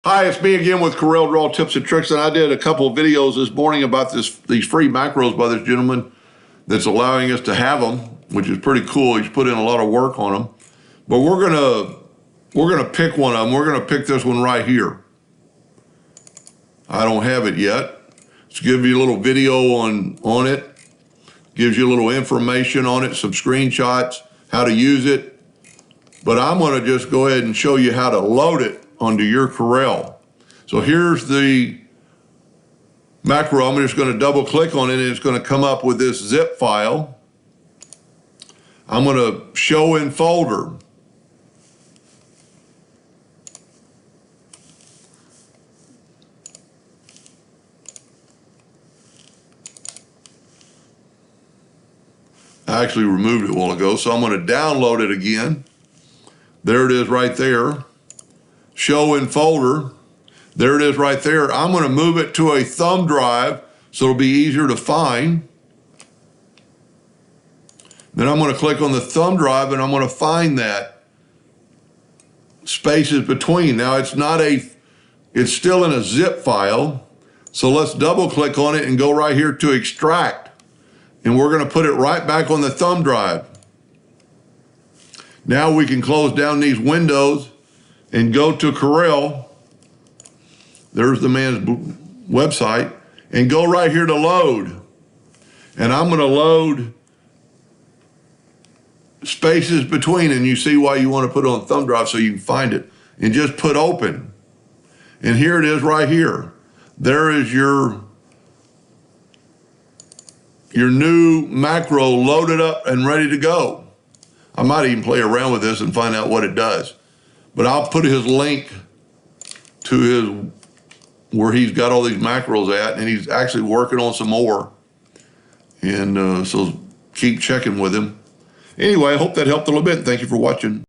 Hi, it's me again with Corel Draw Tips and Tricks, and I did a couple of videos this morning about these free macros by this gentleman that's allowing us to have them, which is pretty cool. He's put in a lot of work on them. But we're gonna pick one of them. We're gonna pick this one right here. I don't have it yet. Let's give you a little video on it. Gives you a little information on it, some screenshots, how to use it. But I'm gonna just go ahead and show you how to load it onto your Corel. So here's the macro. I'm just going to double click on it and it's going to come up with this zip file. I'm going to show in folder. I actually removed it a while ago, so I'm going to download it again. There it is right there. Show in folder. There it is right there. I'm going to move it to a thumb drive so it'll be easier to find. Then I'm going to click on the thumb drive and I'm going to find that spaces between. Now it's still in a zip file. So let's double click on it and go right here to extract. And we're going to put it right back on the thumb drive. Now we can close down these windows and go to Corel. There's the man's website, and go right here to load. And I'm going to load spaces between, and you see why you want to put it on thumb drive so you can find it. And just put open. And here it is right here. There is your new macro loaded up and ready to go. I might even play around with this and find out what it does. But I'll put his link to where he's got all these macros at, and he's actually working on some more. And so keep checking with him. Anyway, I hope that helped a little bit. Thank you for watching.